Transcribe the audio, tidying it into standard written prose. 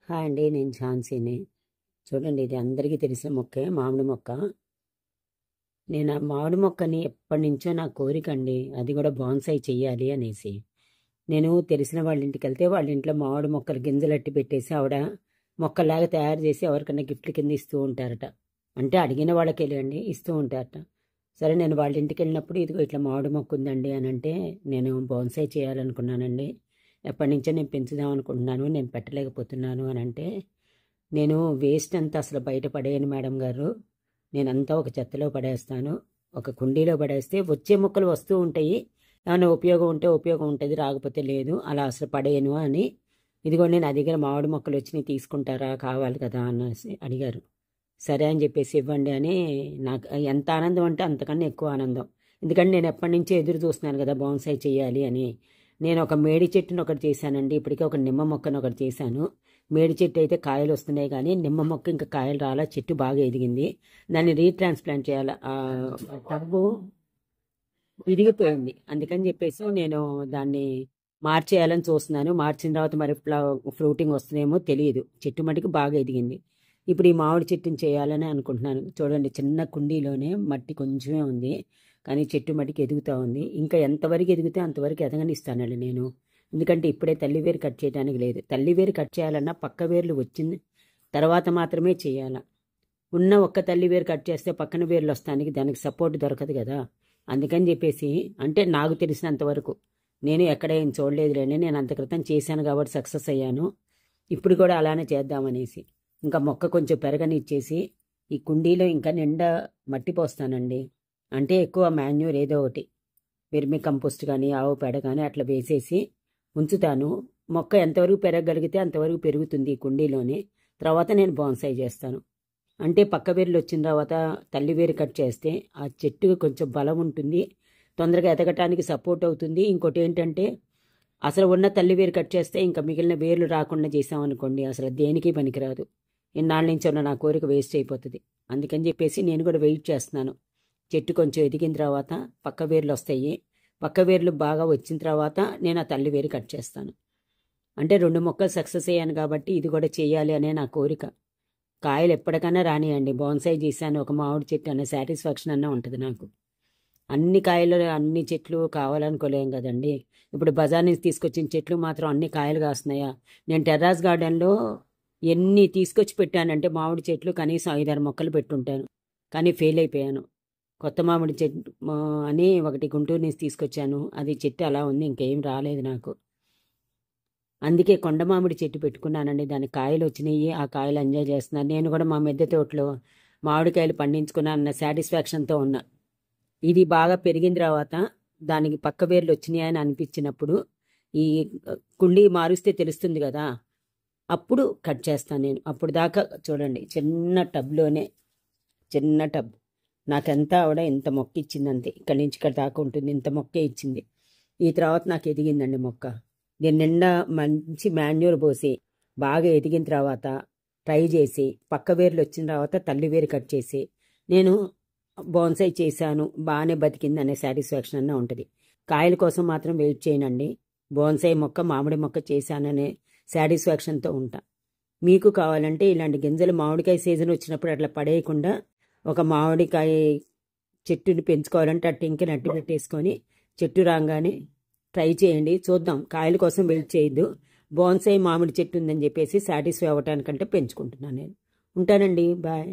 Hi అండి, నేను ఝాన్సీని. చూడండి, ఇది అందరికీ తెలిసిన మొక్కే, మామిడి మొక్క. నేను ఆ మామిడి మొక్కని ఎప్పటి నుంచో నా కోరిక అండి, అది కూడా బాన్సాయి చెయ్యాలి అనేసి. నేను తెలిసిన వాళ్ళ ఇంటికి వెళ్తే వాళ్ళ ఇంట్లో మామిడి మొక్కలు గింజలు అట్టి పెట్టేసి ఆవిడ మొక్కలాగా తయారు చేసి ఎవరికన్నా గిఫ్ట్ కింద ఇస్తూ ఉంటారట. అంటే అడిగిన వాళ్ళకి వెళ్ళండి ఇస్తూ ఉంటారట. సరే, నేను వాళ్ళ ఇంటికి వెళ్ళినప్పుడు ఇదిగో ఇట్లా మామిడి మొక్క ఉందండి అని అంటే, నేను బాన్సాయి చేయాలనుకున్నానండి, ఎప్పటి నుంచో నేను పెంచుదాం అనుకుంటున్నాను, నేను పెట్టలేకపోతున్నాను అని అంటే, నేను వేస్ట్ అంతా అసలు బయట పడేయను మేడం గారు, నేనంతా ఒక చెత్తలో పడేస్తాను, ఒక కుండీలో పడేస్తే వచ్చే మొక్కలు వస్తూ ఉంటాయి, ఏమైనా ఉపయోగం ఉంటే ఉపయోగం ఉంటుంది, రాకపోతే లేదు, అలా అసలు పడేయను అని. ఇదిగోండి, నా దగ్గర మామిడి మొక్కలు వచ్చినాయి, తీసుకుంటారా, కావాలి కదా అనేసి అడిగారు. సరే అని చెప్పేసి ఇవ్వండి అని. నాకు ఎంత ఆనందం అంటే అంతకన్నా ఎక్కువ ఆనందం. ఎందుకంటే నేను ఎప్పటి నుంచో ఎదురు చూస్తున్నాను కదా బాన్సాయి చేయాలి అని. నేను ఒక మేడి చెట్టును ఒకటి చేశానండి, ఇప్పటికే ఒక నిమ్మ మొక్కను ఒకటి చేశాను. మేడి చెట్టు అయితే కాయలు వస్తున్నాయి, కానీ నిమ్మ మొక్క ఇంకా కాయలు రాలా, చెట్టు బాగా ఎదిగింది. దాన్ని రీట్రాన్స్ప్లాంట్ చేయాలి. టబ్బు విరిగిపోయింది, అందుకని చెప్పేసి నేను దాన్ని మార్చేయాలని చూస్తున్నాను. మార్చిన తర్వాత మరి ఫ్రూటింగ్ వస్తుందేమో తెలియదు. చెట్టు మటుకు బాగా ఎదిగింది. ఇప్పుడు ఈ మామిడి చెట్టుని చేయాలని అనుకుంటున్నాను. చూడండి, చిన్న కుండీలోనే మట్టి కొంచెమే ఉంది, కానీ చెట్టు మటుకు ఎదుగుతూ ఉంది. ఇంకా ఎంతవరకు ఎదిగితే అంతవరకు ఎదగనిస్తానండి నేను. ఎందుకంటే ఇప్పుడే తల్లి వేరు కట్ చేయడానికి లేదు. తల్లి వేరు కట్ చేయాలన్నా పక్క వేర్లు వచ్చింది తర్వాత మాత్రమే చేయాల. ఉన్న ఒక్క తల్లి వేరు కట్ చేస్తే పక్కన వేర్లు వస్తానికి దానికి సపోర్ట్ దొరకదు కదా. అందుకని చెప్పేసి, అంటే నాకు తెలిసినంత వరకు, నేను ఎక్కడ ఏం చూడలేదులేండి, నేను అంత క్రితం చేశాను కాబట్టి సక్సెస్ అయ్యాను. ఇప్పుడు కూడా అలానే చేద్దామనేసి ఇంకా మొక్క కొంచెం పెరగనిచ్చేసి ఈ కుండీలో ఇంకా నిండా మట్టి పోస్తానండి. అంటే ఎక్కువ మాన్యూర్ ఏదో ఒకటి, వెర్మి కంపోస్ట్ కానీ ఆవు పేడ కానీ అట్లా వేసేసి ఉంచుతాను. మొక్క ఎంతవరకు పెరగగలిగితే అంతవరకు పెరుగుతుంది ఈ కుండీలోనే. తర్వాత నేను బాన్సాయి చేస్తాను. అంటే పక్క వేర్లు వచ్చిన తర్వాత తల్లి వేరు కట్ చేస్తే ఆ చెట్టుకు కొంచెం బలం ఉంటుంది, తొందరగా ఎదగటానికి సపోర్ట్ అవుతుంది. ఇంకోటి ఏంటంటే, అసలు ఉన్న తల్లి వేరు కట్ చేస్తే ఇంకా మిగిలిన వేర్లు రాకుండా చేసామనుకోండి, అసలు దేనికి పనికిరాదు. ఇన్నాళ్ళ నుంచి ఉన్న నా కోరిక వేస్ట్ అయిపోతుంది. అందుకని చెప్పేసి నేను కూడా వెయిట్ చేస్తున్నాను. చెట్టు కొంచెం ఎదిగిన తర్వాత పక్క వేర్లు వస్తాయి. పక్క వేర్లు బాగా వచ్చిన తర్వాత నేను ఆ తల్లి వేరు కట్ చేస్తాను. అంటే 2 మొక్కలు సక్సెస్ అయ్యాను కాబట్టి ఇది కూడా చేయాలి అనే నా కోరిక. కాయలు ఎప్పటికైనా రానియండి, బాన్సాయి చేశాను ఒక మామిడి చెట్టు అనే సాటిస్ఫాక్షన్ అన్న ఉంటుంది నాకు. అన్ని కాయలు అన్ని చెట్లు కావాలనుకోలేం కదండి. ఇప్పుడు బజార్ నుంచి తీసుకొచ్చిన చెట్లు మాత్రం అన్ని కాయలు కాస్తున్నాయా? నేను టెర్రాస్ గార్డెన్లో ఎన్ని తీసుకొచ్చి పెట్టానంటే మామిడి చెట్లు కనీసం 5-6 మొక్కలు పెట్టుంటాను, కానీ ఫెయిల్ అయిపోయాను. కొత్త మామిడి చెట్టు అని ఒకటి గుంటూరు నుంచి తీసుకొచ్చాను, అది చెట్టు అలా ఉంది, ఇంకేం రాలేదు నాకు. అందుకే కొండ మామిడి చెట్టు పెట్టుకున్నానండి, దానికి కాయలు వచ్చినాయి, ఆ కాయలు ఎంజాయ్ చేస్తున్నాను. నేను కూడా మా మిద్దె తోటలో మామిడికాయలు పండించుకున్నాను అన్న సాటిస్ఫాక్షన్తో ఉన్నా. ఇది బాగా పెరిగిన తర్వాత దానికి పక్క వేర్లు వచ్చినాయి అని అనిపించినప్పుడు, ఈ కుండీ మారుస్తే తెలుస్తుంది కదా, అప్పుడు కట్ చేస్తాను నేను. అప్పుడు దాకా చూడండి, చిన్న టబ్లోనే, చిన్న టబ్, నాకంతా ఆవిడ ఇంత మొక్క ఇచ్చింది అంతే, ఇక్కడి నుంచి ఇక్కడ దాకా ఉంటుంది, ఇంత మొక్కే ఇచ్చింది. ఈ తర్వాత నాకు ఎదిగిందండి మొక్క. దీని నిండా మంచి మాన్యూర్ పోసి బాగా ఎదిగిన తర్వాత ట్రై చేసి పక్క వేర్లు వచ్చిన తర్వాత తల్లి వేరు కట్ చేసి నేను బాన్సాయి చేశాను, బాగానే బతికింది అనే సాటిస్ఫాక్షన్ అన్న ఉంటుంది. కాయల కోసం మాత్రం వెయిట్ చేయనండి. బాన్సాయి మొక్క, మామిడి మొక్క చేశాననే సాటిస్ఫాక్షన్తో ఉంటా. మీకు కావాలంటే ఇలాంటి గింజలు మామిడికాయ సీజన్ వచ్చినప్పుడు అట్లా పడేయకుండా ఒక మామిడికాయ చెట్టుని పెంచుకోవాలంటే ఆ టెంకి నట్టి పెట్టేసుకొని చెట్టు రాగానే ట్రై చేయండి, చూద్దాం. కాయల కోసం వెయిట్ చేయొద్దు. బాన్సాయి మామిడి చెట్టు ఉందని చెప్పేసి సాటిస్ఫై అవ్వటానికంటే పెంచుకుంటున్నాను నేను. ఉంటానండి, బాయ్.